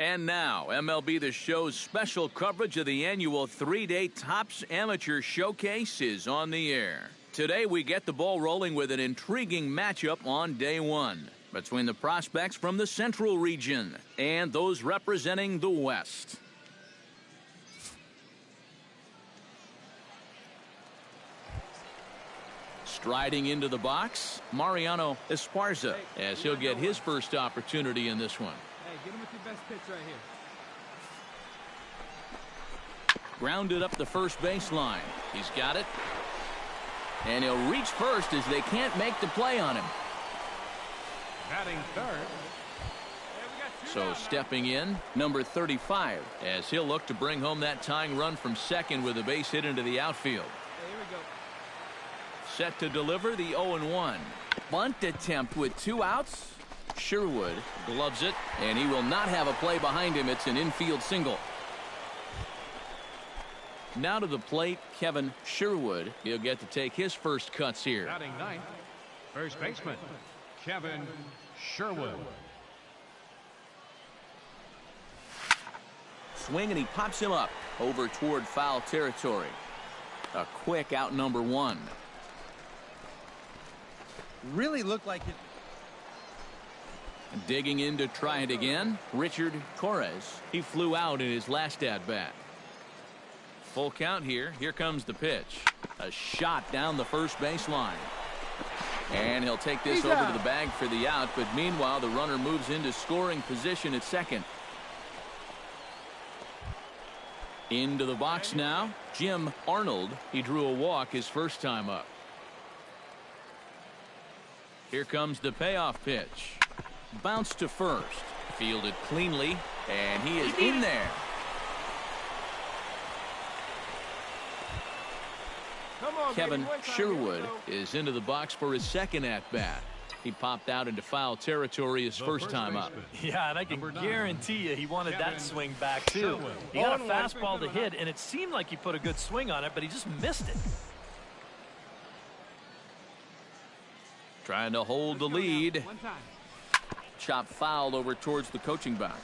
And now, MLB The Show's special coverage of the annual 3-day Topps Amateur Showcase is on the air. Today, we get the ball rolling with an intriguing matchup on day one between the prospects from the Central region and those representing the West. Striding into the box, Mariano Esparza, as he'll get his first opportunity in this one. Hey, get him with your best pitch right here. Grounded up the first baseline. He's got it. And he'll reach first as they can't make the play on him. Batting third. So stepping in, number 35, as he'll look to bring home that tying run from second with a base hit into the outfield. Hey, here we go. Set to deliver the 0-1. Bunt attempt with 2 outs. Sherwood gloves it, and he will not have a play behind him. It's an infield single. Now to the plate, Kevin Sherwood. He'll get to take his first cuts here. Batting ninth, first baseman, Kevin Sherwood. Swing, and he pops him up over toward foul territory. A quick out, number 1. Really looked like it. Digging in to try it again, Richard Torres. He flew out in his last at-bat. Full count here. Here comes the pitch. A shot down the first baseline. And he'll take this over to the bag for the out, but meanwhile the runner moves into scoring position at second. Into the box now, Jim Arnold. He drew a walk his first time up. Here comes the payoff pitch. Bounce to first. Fielded cleanly, and he is in there. Kevin Sherwood is into the box for his second at-bat. He popped out into foul territory his first time up. Yeah, and I can guarantee you he wanted that swing back, too. He got a fastball to hit, and it seemed like he put a good swing on it, but he just missed it. Trying to hold the lead. Chop foul over towards the coaching box.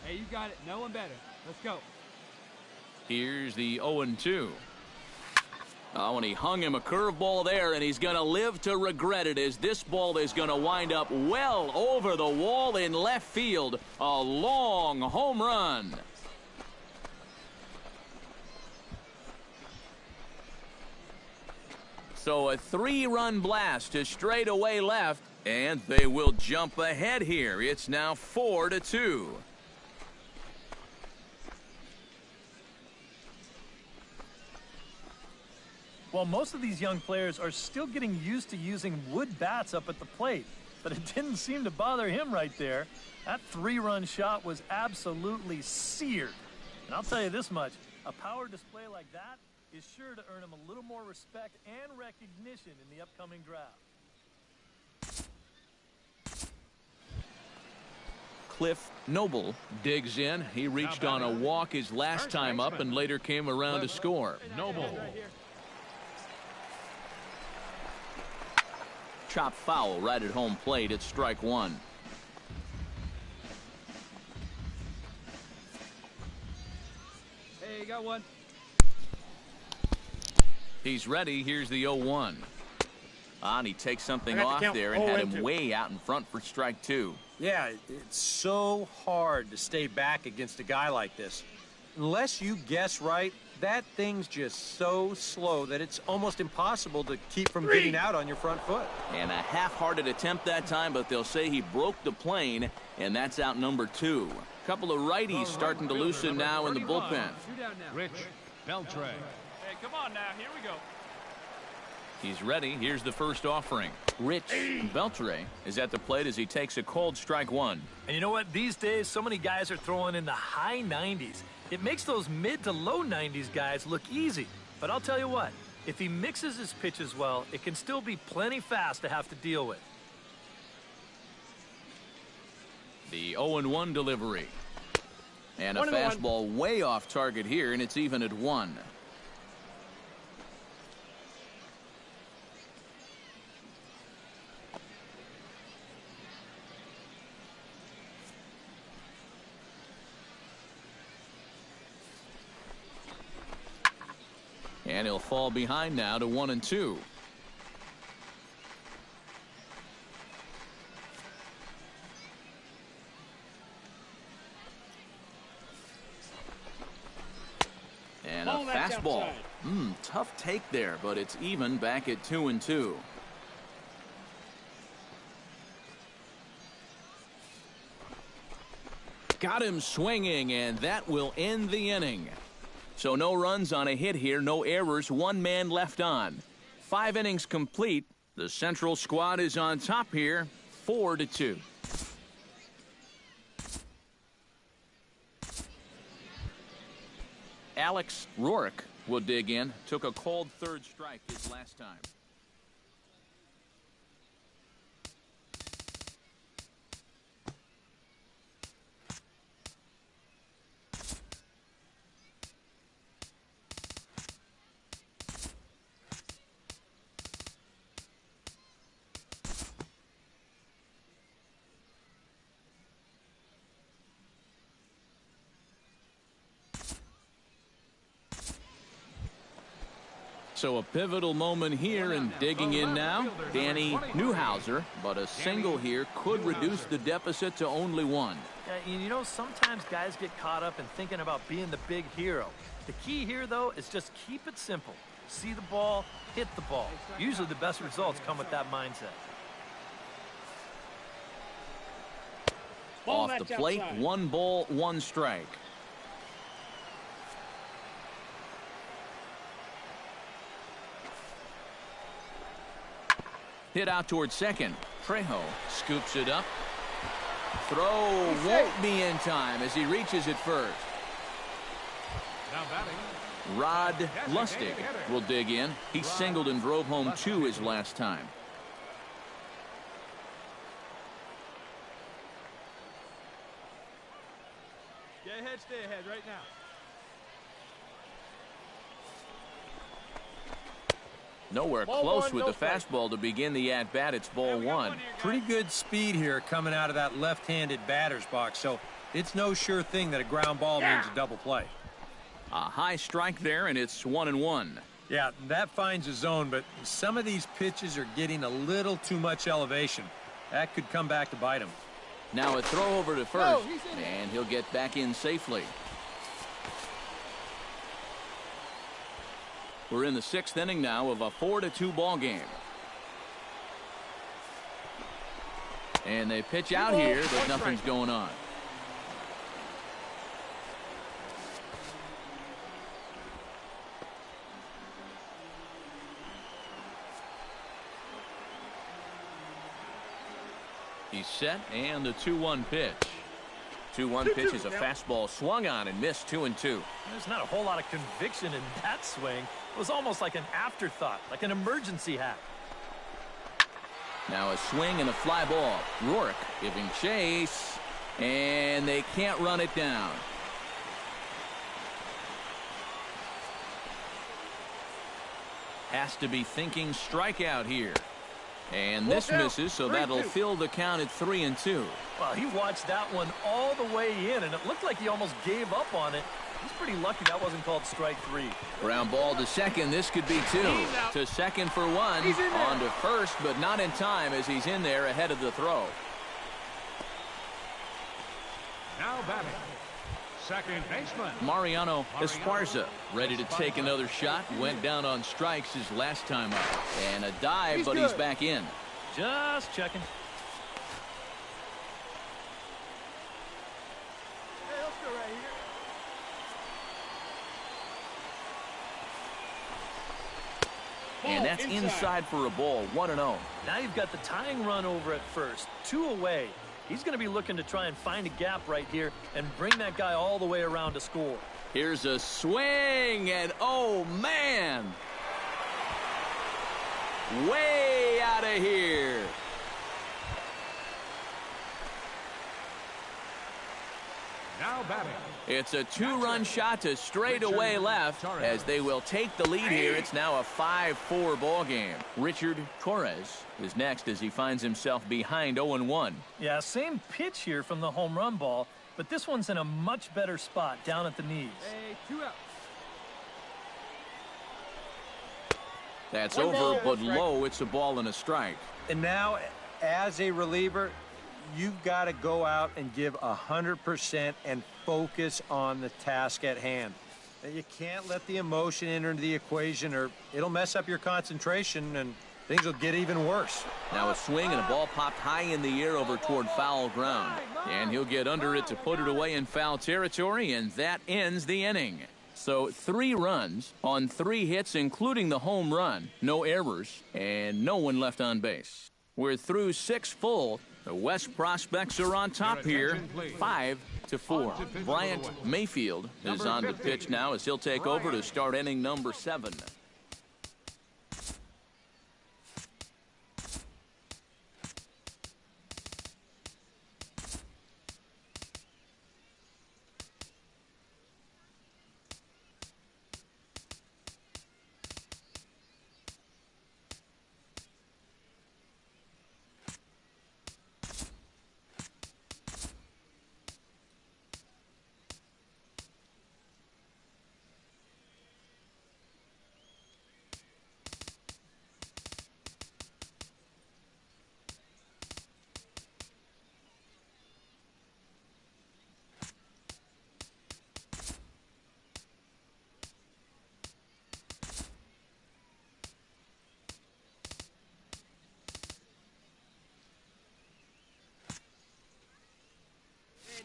Hey, you got it. No one better. Let's go. Here's the 0-2. Oh, and he hung him a curveball there, and he's going to live to regret it as this ball is going to wind up well over the wall in left field. A long home run. So a 3-run blast to straightaway left, and they will jump ahead here. It's now 4-2. Well, most of these young players are still getting used to using wood bats up at the plate, but it didn't seem to bother him right there. That 3-run shot was absolutely seared. And I'll tell you this much, a power display like that is sure to earn him a little more respect and recognition in the upcoming draft. Cliff Noble digs in. He reached on a walk his last time up and later came around to score. Noble. Chop foul right at home plate. It's strike 1. Hey, you got one. He's ready. Here's the 0-1. And he takes something off there and had him way out in front for strike 2. Yeah, it's so hard to stay back against a guy like this. Unless you guess right, that thing's just so slow that it's almost impossible to keep from getting out on your front foot. And a half-hearted attempt that time, but they'll say he broke the plane, and that's out number 2. Couple of righties starting to loosen now in the bullpen. Rich Beltre. Hey, come on now. Here we go. He's ready. Here's the first offering. Rich Beltre is at the plate as he takes a cold strike 1. And you know what? These days, so many guys are throwing in the high 90s. It makes those mid to low 90s guys look easy. But I'll tell you what, if he mixes his pitches well, it can still be plenty fast to have to deal with. The 0-1 delivery. And a fastball way off target here, and it's even at 1. And he'll fall behind now to 1-2. And a fastball. Tough take there, but it's even back at 2-2. Got him swinging, and that will end the inning. So no runs on a hit here, no errors, one man left on. 5 innings complete. The Central squad is on top here, 4-2. Alex Rourke will dig in. Took a cold third strike his last time. So a pivotal moment here, and digging in now, Danny Newhouser. But a single here could reduce the deficit to only 1. Yeah, you know, sometimes guys get caught up in thinking about being the big hero. The key here, though, is just keep it simple. See the ball, hit the ball. Usually the best results come with that mindset. Off the plate, 1 ball, 1 strike. Hit out towards second. Trejo scoops it up. Throw won't be in time as he reaches it first. Now batting. Rod Lustig will dig in. He singled and drove home 2 his last time. Stay ahead right now. Nowhere close with the fastball to begin the at-bat. It's ball 1. Pretty good speed here coming out of that left-handed batter's box, so it's no sure thing that a ground ball means a double play. A high strike there, and it's 1-1. Yeah, that finds a zone, but some of these pitches are getting a little too much elevation. That could come back to bite him. Now a throw over to first, and he'll get back in safely. We're in the 6th inning now of a 4-2 ball game. And they pitch out here, but nothing's going on. He's set, and the 2-1 pitch. 2-1 pitch is a fastball swung on and missed. 2-2. There's not a whole lot of conviction in that swing. It was almost like an afterthought, like an emergency hack. Now a swing and a fly ball. Rourke giving chase, and they can't run it down. Has to be thinking strikeout here. And this misses, so that'll fill the count at 3-2. Well, he watched that one all the way in, and it looked like he almost gave up on it. He's pretty lucky that wasn't called strike 3. Ground ball to second. This could be 2. To second for 1. On to first, but not in time as he's in there ahead of the throw. Now batting. Second baseman. Mariano Esparza ready to take another shot. Went down on strikes his last time up. And a dive, but he's back in. Just checking. Hey, let's go right here. And that's inside for a ball. 1-0. Now you've got the tying run over at first. 2 away. He's going to be looking to try and find a gap right here and bring that guy all the way around to score. Here's a swing, and oh, man. Way out of here. Now batting. It's a 2-run shot to straightaway left as they will take the lead here. It's now a 5-4 ball game. Richard Torres is next as he finds himself behind 0-1. Yeah, same pitch here from the home run ball, but this one's in a much better spot down at the knees. Hey, 2 outs. That's over, but low. It's a ball and a strike. And now, as a reliever, you've got to go out and give 100% and focus on the task at hand. You can't let the emotion enter into the equation or it'll mess up your concentration and things will get even worse. Now a swing and a ball popped high in the air over toward foul ground. And he'll get under it to put it away in foul territory, and that ends the inning. So 3 runs on 3 hits, including the home run, no errors, and no one left on base. We're through 6 full. The West Prospects are on top here, 5-4. Bryant Mayfield is on the pitch now as he'll take over to start inning number 7.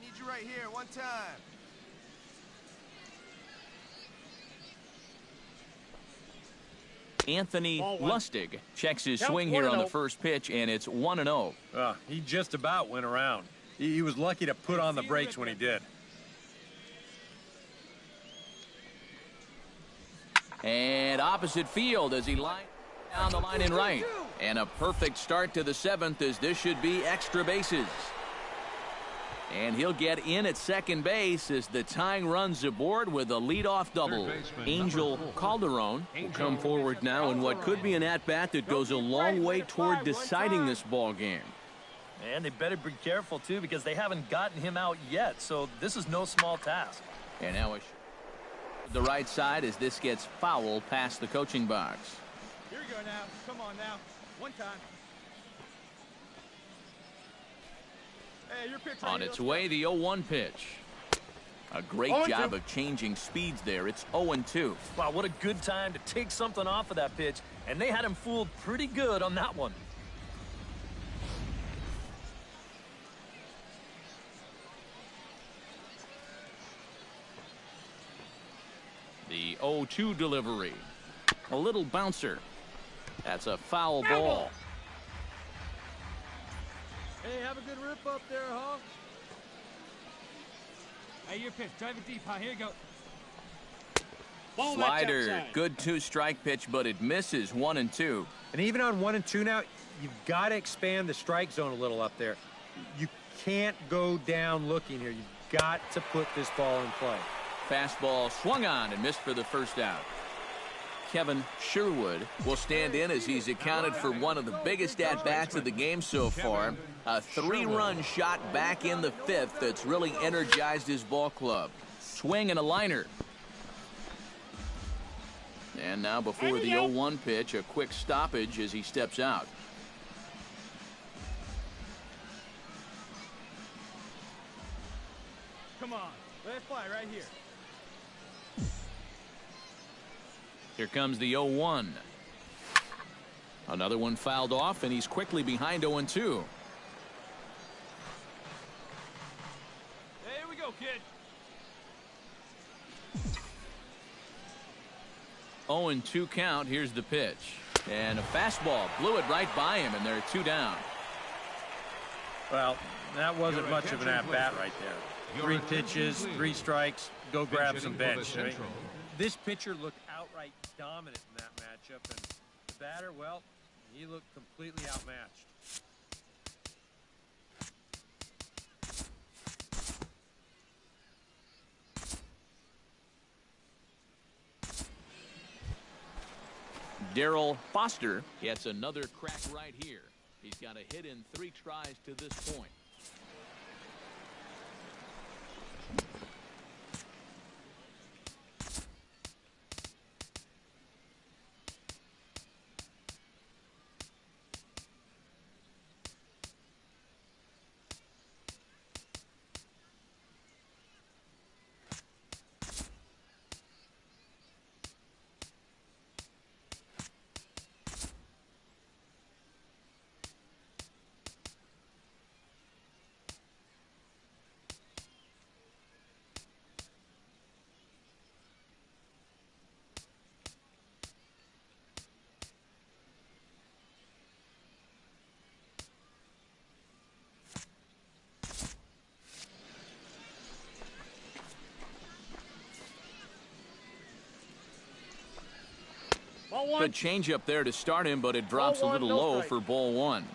Need you right here, one time. Anthony Lustig checks his swing here on the first pitch, and it's 1-0. He just about went around. He was lucky to put on the brakes when he did. And opposite field as he lines down the line in right. And a perfect start to the 7th as this should be extra bases. And he'll get in at second base as the tying runs aboard with a leadoff double. Angel Calderon will come forward now in what could be an at-bat that goes a long way toward deciding this ball game. And they better be careful, too, because they haven't gotten him out yet, so this is no small task. And now the right side as this gets foul past the coaching box. Here we go now. Come on now. One time. Hey, your pitch right On here. its way, the 0-1 pitch. A great job of changing speeds there. It's 0-2. Wow, what a good time to take something off of that pitch, and they had him fooled pretty good on that one. The 0-2 delivery. A little bouncer. That's a foul ball. Hey, have a good rip up there, huh? Hey, your pitch. Drive it deep, huh? Here you go. Slider. Good 2-strike pitch, but it misses 1-2. And even on 1-2 now, you've got to expand the strike zone a little up there. You can't go down looking here. You've got to put this ball in play. Fastball swung on and missed for the first out. Kevin Sherwood will stand in as he's accounted for one of the biggest at-bats of the game so far. A 3-run shot back in the 5th that's really energized his ball club. Swing and a liner. And now before the 0-1 pitch, a quick stoppage as he steps out. Come on. Let it fly right here. Here comes the 0-1. Another one fouled off, and he's quickly behind 0-2. There we go, kid. 0-2 count. Here's the pitch. And a fastball blew it right by him, and they're 2 down. Well, that wasn't much of an at-bat right there. 3 pitches, 3 strikes, go grab some bench. Right? This pitcher looked outright dominant in that matchup, and the batter, well, he looked completely outmatched. Darryl Foster gets another crack right here. He's got a hit in 3 tries to this point. Good change up there to start him, but it drops a little low for ball one.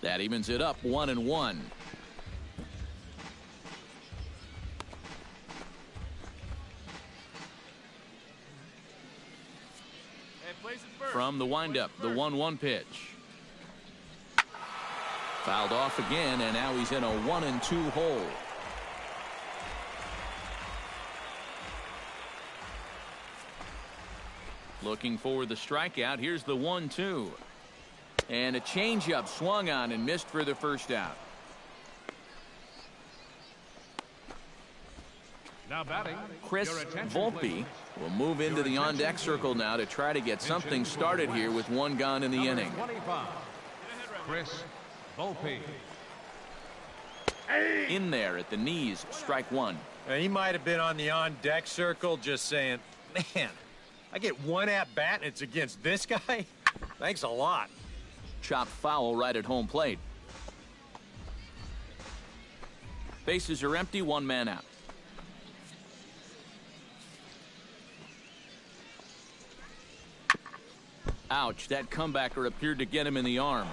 That evens it up 1-1. From the windup, the 1-1 pitch. Fouled off again, and now he's in a 1-2 hole. Looking for the strikeout. Here's the 1-2. And a changeup swung on and missed for the first out. Now batting, Chris Volpe will move into the on-deck circle now to try to get something started here with one gone in the inning. 25, Chris Volpe. In there at the knees, strike one. He might have been on the on-deck circle just saying, man, I get one at-bat and it's against this guy? Thanks a lot. Chopped foul right at home plate. Bases are empty, one man out. Ouch, that comebacker appeared to get him in the arm.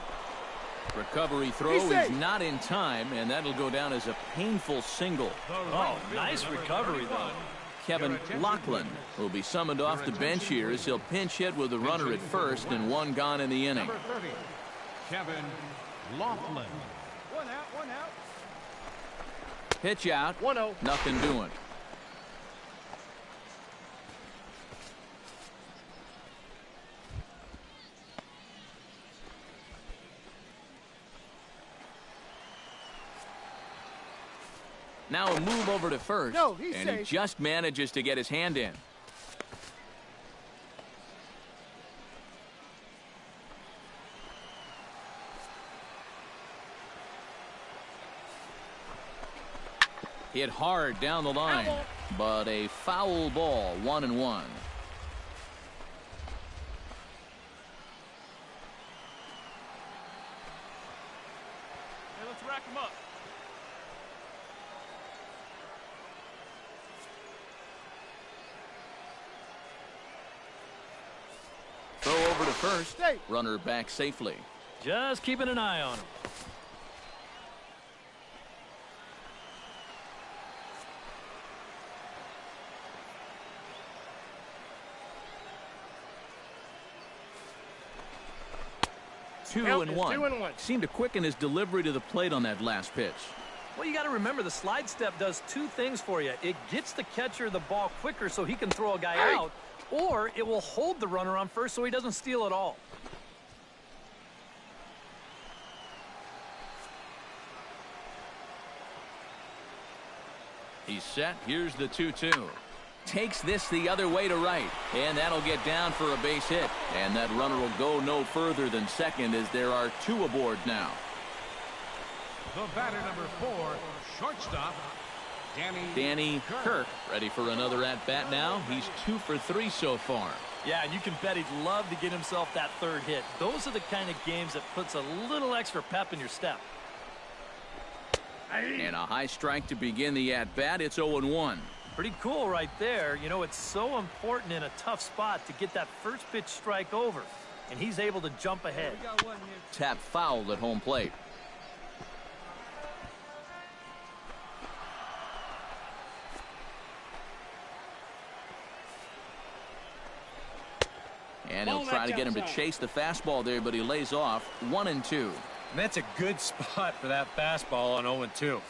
Recovery throw is not in time, and that'll go down as a painful single. Oh, nice recovery, though. Kevin Laughlin will be summoned off the bench here as he'll pinch hit with a runner at first and one gone in the inning. Number 30, Kevin Laughlin. One out. Pitch out. 1-0. Nothing doing. Now a move over to first, No, he's and he safe. just manages to get his hand in. Hit hard down the line, but a foul ball, 1-1. Hey, let's rack him up. Throw over to first. Safe. Runner back safely. Just keeping an eye on him. Two and one. Seemed to quicken his delivery to the plate on that last pitch. Well, you got to remember the slide step does two things for you. It gets the catcher the ball quicker so he can throw a guy out, or it will hold the runner on first so he doesn't steal it all. He's set. Here's the 2-2. Takes this the other way to right, and that'll get down for a base hit. And that runner will go no further than second as there are two aboard now. The batter, number 4, shortstop, Danny Kirk ready for another at-bat now. He's 2 for 3 so far. Yeah, and you can bet he'd love to get himself that third hit. Those are the kind of games that puts a little extra pep in your step. And a high strike to begin the at-bat. It's 0-1. Pretty cool right there. You know, it's so important in a tough spot to get that first pitch strike over. And he's able to jump ahead. We got one here. Tap fouled at home plate. And he'll try to get him to chase the fastball there, but he lays off. 1-2. And that's a good spot for that fastball on 0-2. I mean,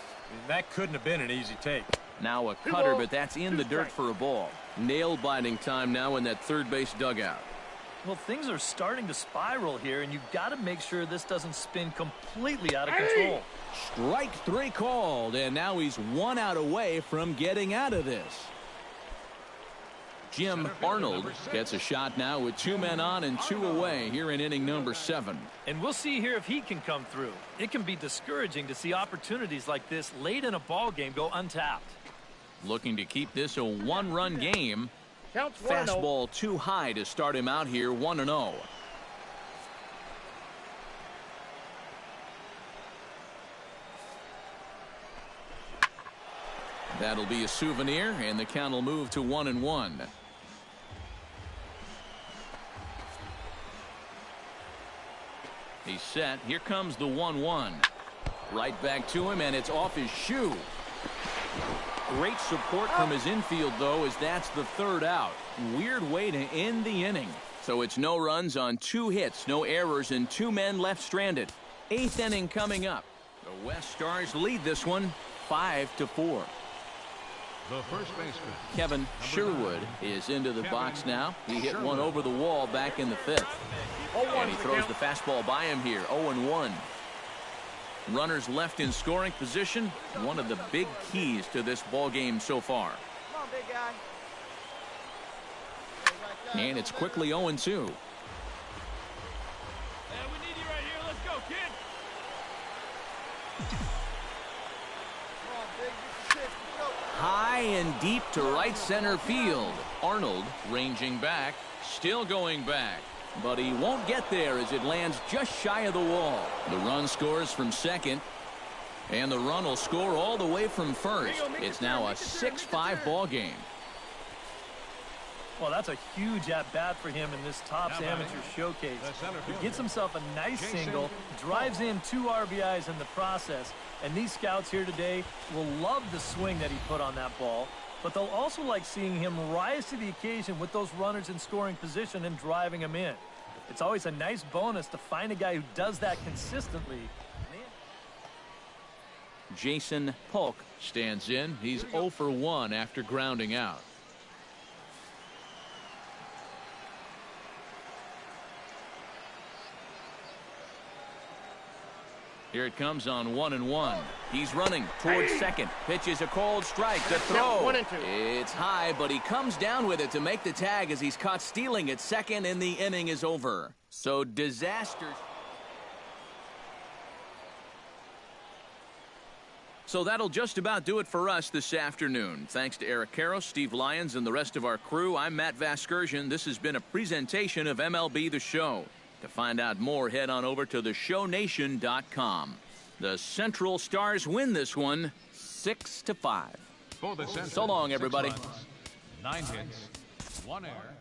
that couldn't have been an easy take. Now a cutter, but that's in the dirt for a ball. Nail-biting time now in that third base dugout. Well, things are starting to spiral here, and you've got to make sure this doesn't spin completely out of control. Strike 3 called, and now he's 1 out away from getting out of this. Jim Arnold gets a shot now with 2 men on and 2 away here in inning number 7. And we'll see here if he can come through. It can be discouraging to see opportunities like this late in a ball game go untapped. Looking to keep this a 1-run game. Counts 1-0. Fastball too high to start him out here, 1-0. That'll be a souvenir, and the count will move to 1-1. He's set. Here comes the 1-1. Right back to him, and it's off his shoe. Great support from his infield, though, as that's the third out. Weird way to end the inning. So it's no runs on 2 hits, no errors, and 2 men left stranded. 8th inning coming up. The West Stars lead this one 5-4. The first baseman, Kevin Sherwood, is into the box now. He hit one over the wall back in the 5th. And he throws the fastball by him here. 0-1. Runners left in scoring position. One of the big keys to this ball game so far. Come on, big guy. And it's quickly 0-2. We need you right here. Let's go, kid. Come on, big. Get the pitch. Let's go. High and deep to right center field. Arnold ranging back, still going back. But he won't get there as it lands just shy of the wall. The run scores from second. And the run will score all the way from first. It's now a 6-5 ball game. Well, that's a huge at-bat for him in this Topps Amateur Showcase. He gets himself a nice single, drives in 2 RBIs in the process, and these scouts here today will love the swing that he put on that ball, but they'll also like seeing him rise to the occasion with those runners in scoring position and driving them in. It's always a nice bonus to find a guy who does that consistently. Jason Polk stands in. He's 0 for 1 after grounding out. Here it comes on 1-1. He's running towards second. Pitches a cold strike. The throw. 1-2. It's high, but he comes down with it to make the tag as he's caught stealing at second, and the inning is over. So disaster. So that'll just about do it for us this afternoon. Thanks to Eric Karros, Steve Lyons, and the rest of our crew. I'm Matt Vasgersian. This has been a presentation of MLB The Show. To find out more, head on over to theshownation.com. The Central Stars win this one 6-5. for the Central, So long, everybody. 6 runs, 9 hits, 1 error.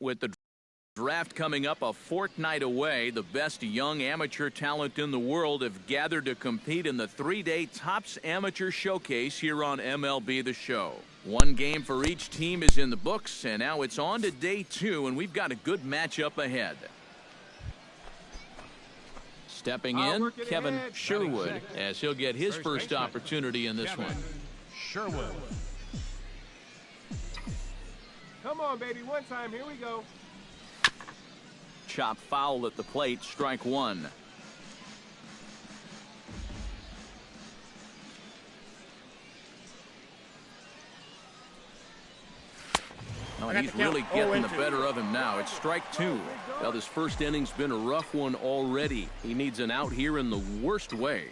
With the draft coming up a fortnight away, the best young amateur talent in the world have gathered to compete in the 3-day Topps Amateur Showcase here on MLB The Show. 1 game for each team is in the books, and now it's on to day 2, and we've got a good matchup ahead. Stepping in, Kevin Sherwood, as he'll get his first opportunity in this one. Sherwood. Come on, baby. One time. Here we go. Chop foul at the plate, strike 1. Oh, he's really getting the better of him now. It's strike two. Well, this first inning's been a rough one already. He needs an out here in the worst way.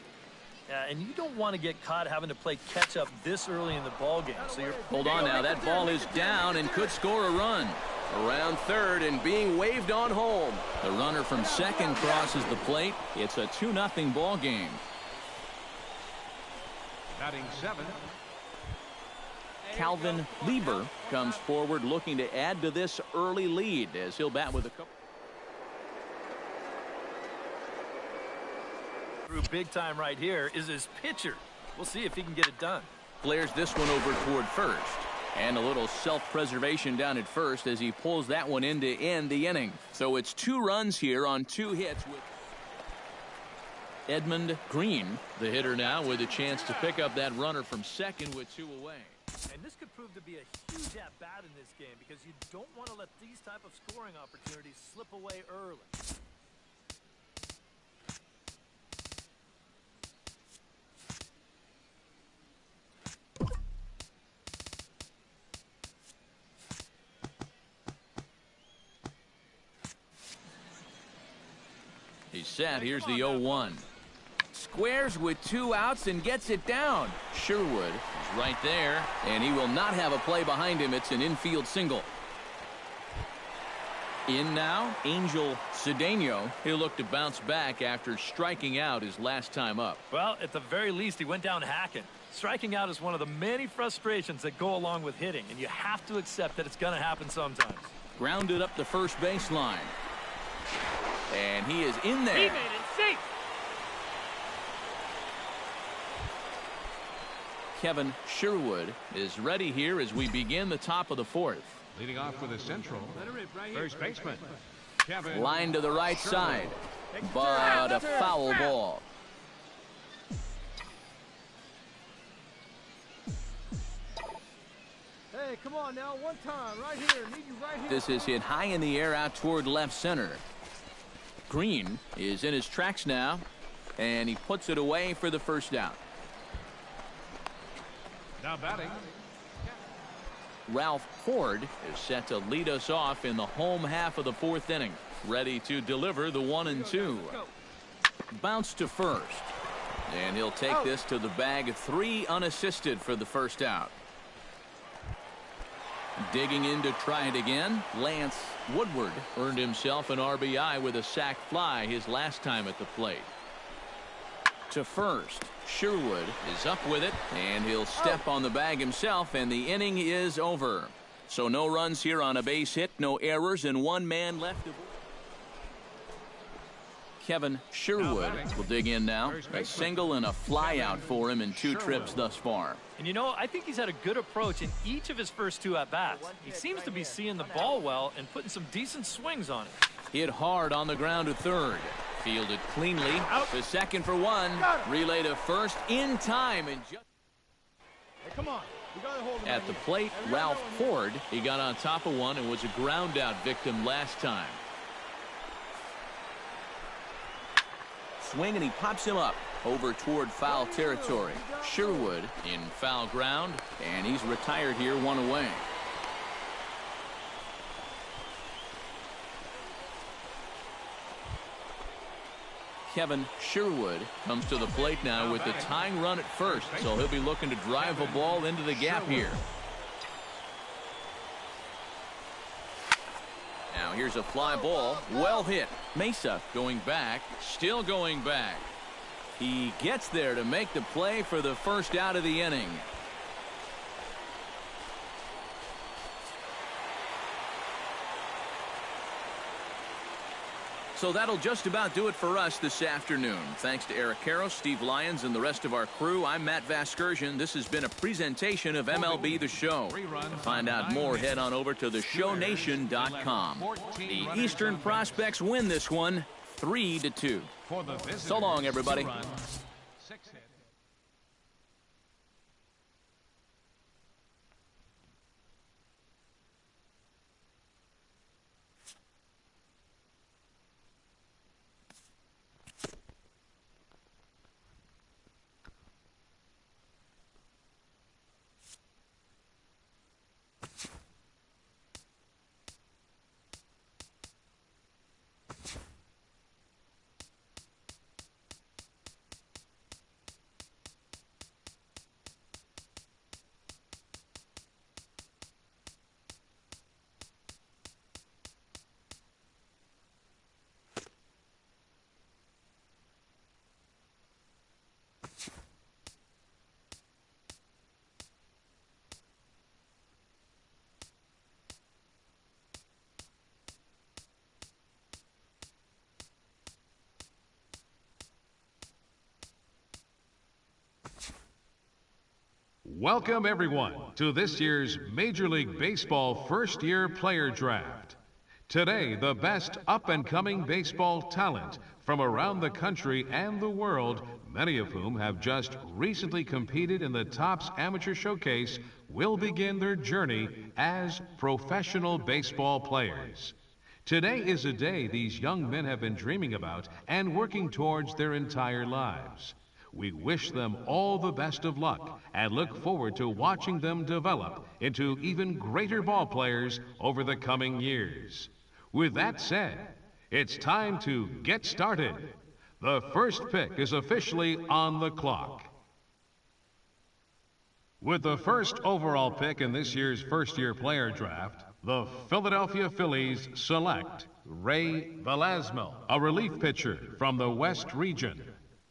Yeah, and you don't want to get caught having to play catch-up this early in the ballgame. So you're... Hold on now. That ball is down and could score a run. Around third and being waved on home. The runner from second crosses the plate. It's a 2-0 ball game. Batting seventh. Calvin Lieber comes forward looking to add to this early lead as he'll bat with a couple. Through big time right here is his pitcher. We'll see if he can get it done. Flares this one over toward first. And a little self-preservation down at first as he pulls that one in to end the inning. So it's 2 runs here on 2 hits with Edmund Green, the hitter now, with a chance to pick up that runner from second with 2 away. And this could prove to be a huge at-bat in this game because you don't want to let these type of scoring opportunities slip away early. He's set. Here's the 0-1. Squares with 2 outs and gets it down. Sherwood is right there, and he will not have a play behind him. It's an infield single. In now, Angel Cedeno. He'll look to bounce back after striking out his last time up. Well, at the very least, he went down hacking. Striking out is one of the many frustrations that go along with hitting, and you have to accept that it's going to happen sometimes. Grounded up the first baseline. And he is in there. He made it safe. Kevin Sherwood is ready here as we begin the top of the 4th. Leading off for the Central, first baseman, Kevin. Line to the right side, but a foul ball. Hey, come on now, one time, right here. Need you right here. This is hit high in the air out toward left center. Green is in his tracks now, and he puts it away for the first out. Now batting, Ralph Ford is set to lead us off in the home half of the 4th inning. Ready to deliver the 1-2. Bounce to first. And he'll take this to the bag. 3 unassisted for the first out. Digging in to try it again. Lance Woodward earned himself an RBI with a sac fly his last time at the plate. To first. Sherwood is up with it, and he'll step on the bag himself, and the inning is over. So no runs here on a base hit, no errors, and 1 man left. Kevin Sherwood will dig in now. A single and a fly out for him in 2 trips thus far. And you know, I think he's had a good approach in each of his first 2 at-bats. He seems to be seeing the ball well and putting some decent swings on it. Hit hard on the ground to third. Fielded cleanly to second for 1. Relay to first in time. And Hey, come on. You gotta hold him at the plate, Ralph Ford. He got on top of 1 and was a ground out victim last time. Swing, and he pops him up over toward foul territory. Sherwood in foul ground, and he's retired here, 1 away. Kevin Sherwood comes to the plate now with the tying run at first, so he'll be looking to drive a ball into the gap here. Now here's a fly ball, well hit. Mesa going back, still going back. He gets there to make the play for the first out of the inning. So that'll just about do it for us this afternoon. Thanks to Eric Karros, Steve Lyons, and the rest of our crew. I'm Matt Vasgersian. This has been a presentation of MLB The Show. To find out more, head on over to theshownation.com. The Eastern Prospects win this one 3-2. So long, everybody. Welcome, everyone, to this year's Major League Baseball first-year player draft. Today, the best up-and-coming baseball talent from around the country and the world, many of whom have just recently competed in the Topps Amateur Showcase, will begin their journey as professional baseball players. Today is a day these young men have been dreaming about and working towards their entire lives. We wish them all the best of luck and look forward to watching them develop into even greater ball players over the coming years. With that said, it's time to get started. The first pick is officially on the clock. With the first overall pick in this year's first-year player draft, the Philadelphia Phillies select Ray Velasquez, a relief pitcher from the West region.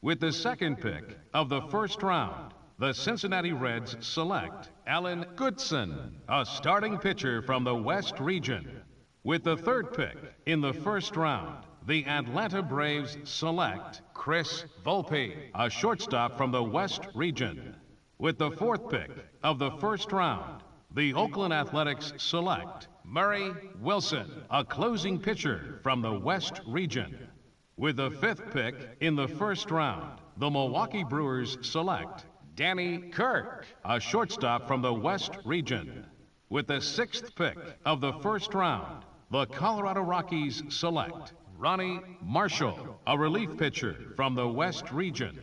With the second pick of the first round, the Cincinnati Reds select Alan Goodson, a starting pitcher from the West region. With the third pick in the first round, the Atlanta Braves select Chris Volpe, a shortstop from the West region. With the fourth pick of the first round, the Oakland Athletics select Murray Wilson, a closing pitcher from the West region. With the fifth pick in the first round, the Milwaukee Brewers select Danny Kirk, a shortstop from the West region. With the sixth pick of the first round, the Colorado Rockies select Ronnie Marshall, a relief pitcher from the West region.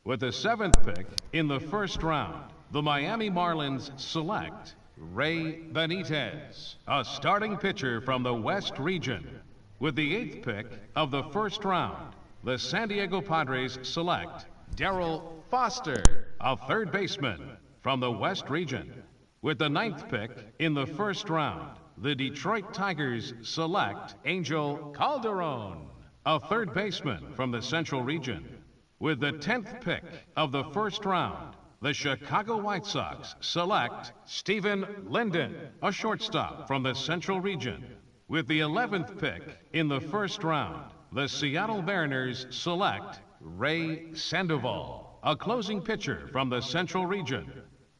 With the seventh pick in the first round, the Miami Marlins select Ray Benitez, a starting pitcher from the West region. With the eighth pick of the first round, the San Diego Padres select Darryl Foster, a third baseman from the West region. With the ninth pick in the first round, the Detroit Tigers select Angel Calderon, a third baseman from the Central region. With the 10th pick of the first round, the Chicago White Sox select Stephen Linden, a shortstop from the Central region. With the 11th pick in the first round, the Seattle Mariners select Ray Sandoval, a closing pitcher from the Central region.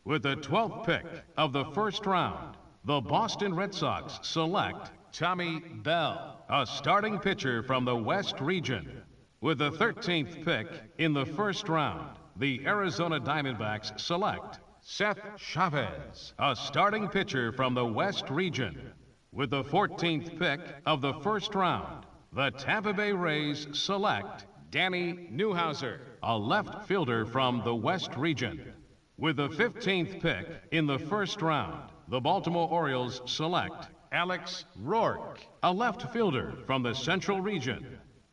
With the 12th pick of the first round, the Boston Red Sox select Tommy Bell, a starting pitcher from the West region. With the 13th pick in the first round, the Arizona Diamondbacks select Seth Chavez, a starting pitcher from the West region. With the 14th pick of the first round, the Tampa Bay Rays select Danny Newhouser, a left fielder from the West region. With the 15th pick in the first round, the Baltimore Orioles select Alex Rourke, a left fielder from the Central region.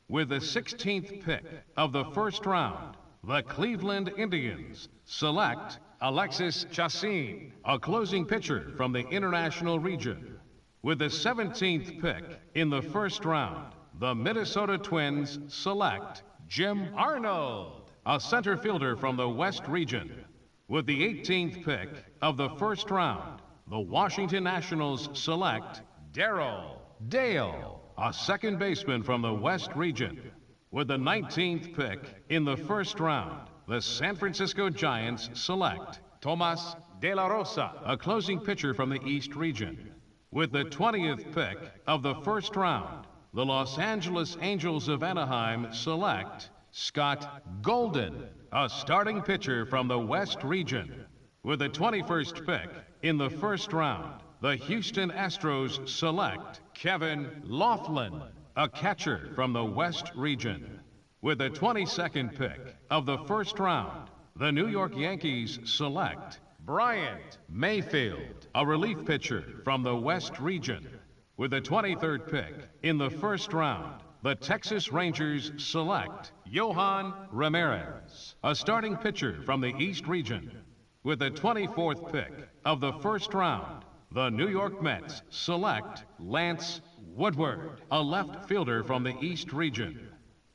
With the 16th pick of the first round, the Cleveland Indians select Alexis Chassin, a closing pitcher from the International region. With the 17th pick in the first round, the Minnesota Twins select Jim Arnold, a center fielder from the West region. With the 18th pick of the first round, the Washington Nationals select Darryl Dale, a second baseman from the West region. With the 19th pick in the first round, the San Francisco Giants select Tomas De La Rosa, a closing pitcher from the East region. With the 20th pick of the first round, the Los Angeles Angels of Anaheim select Scott Golden, a starting pitcher from the West region. With the 21st pick in the first round, the Houston Astros select Kevin Laughlin, a catcher from the West region. With the 22nd pick of the first round, the New York Yankees select Bryant Mayfield, a relief pitcher from the West region. With the 23rd pick in the first round, the Texas Rangers select Johan Ramirez, a starting pitcher from the East region. With the 24th pick of the first round, the New York Mets select Lance Woodward, a left fielder from the East region.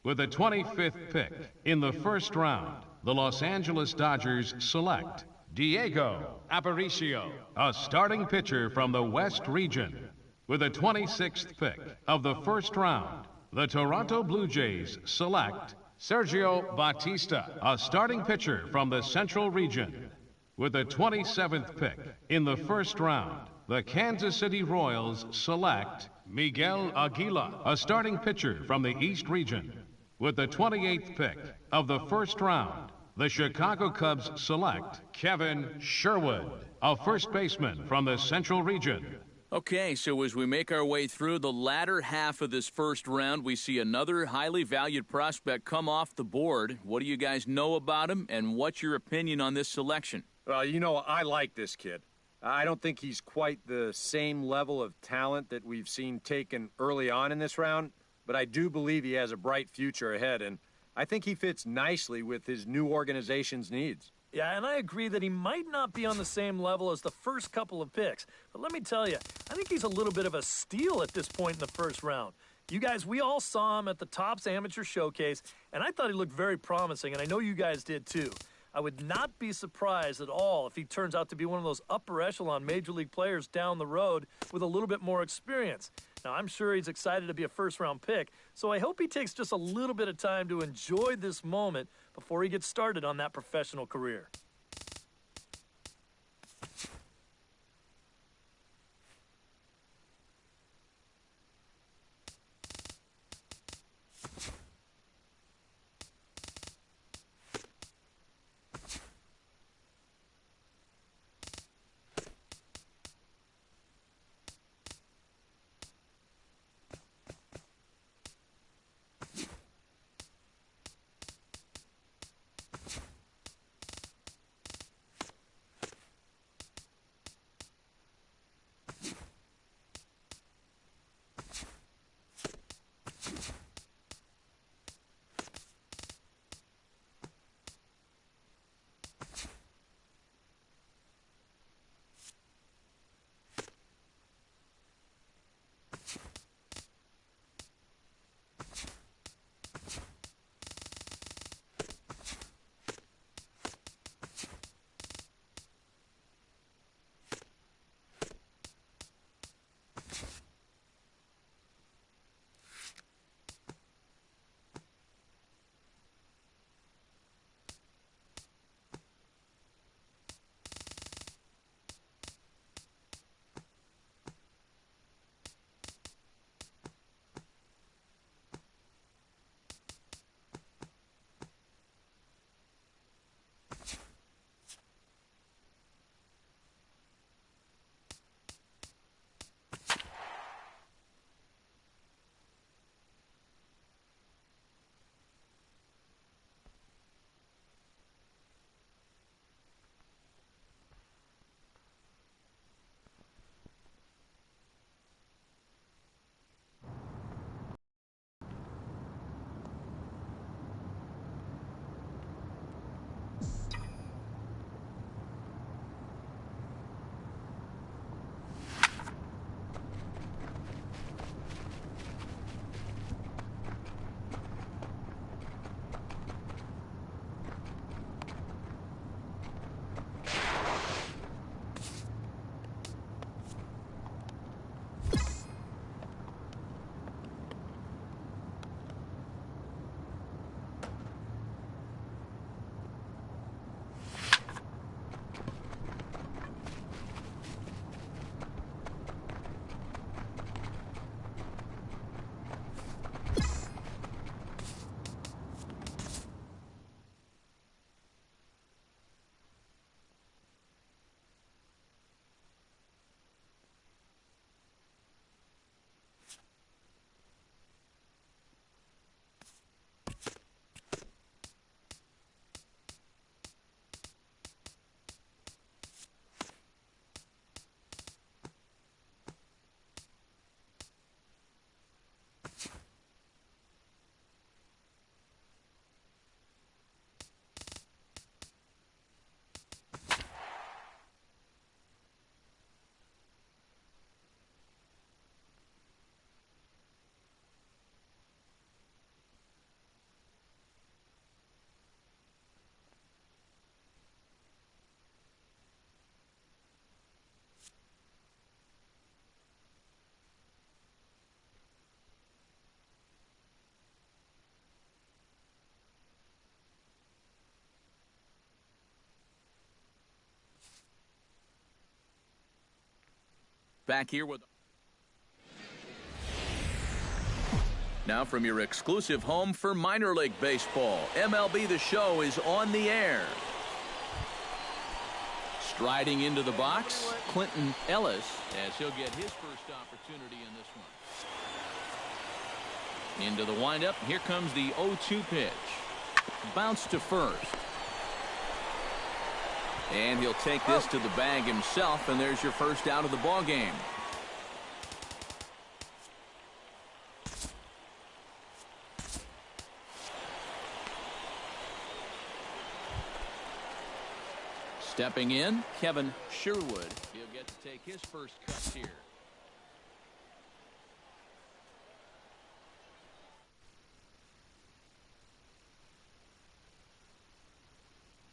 With the 25th pick in the first round, the Los Angeles Dodgers select Diego Aparicio, a starting pitcher from the West region. With the 26th pick of the first round, the Toronto Blue Jays select Sergio Batista, a starting pitcher from the Central region. With the 27th pick in the first round, the Kansas City Royals select Miguel Aguila, a starting pitcher from the East Region. With the 28th pick of the first round, the Chicago Cubs select Kevin Sherwood, a first baseman from the Central Region. Okay, so as we make our way through the latter half of this first round, we see another highly valued prospect come off the board. What do you guys know about him, and what's your opinion on this selection? Well, you know, I like this kid. I don't think he's quite the same level of talent that we've seen taken early on in this round, but I do believe he has a bright future ahead, and I think he fits nicely with his new organization's needs. Yeah, and I agree that he might not be on the same level as the first couple of picks. But let me tell you, I think he's a little bit of a steal at this point in the first round. You guys, we all saw him at the Topps Amateur Showcase, and I thought he looked very promising, and I know you guys did too. I would not be surprised at all if he turns out to be one of those upper echelon major league players down the road with a little bit more experience. Now, I'm sure he's excited to be a first-round pick, so I hope he takes just a little bit of time to enjoy this moment before he gets started on that professional career. Back here with... Now from your exclusive home for minor league baseball, MLB The Show is on the air. Striding into the box, Clinton Ellis, as he'll get his first opportunity in this one. Into the windup, here comes the 0-2 pitch. Bounce to first. And he'll take this to the bag himself, and there's your first out of the ball game. Stepping in, Kevin Sherwood. He'll get to take his first cut here.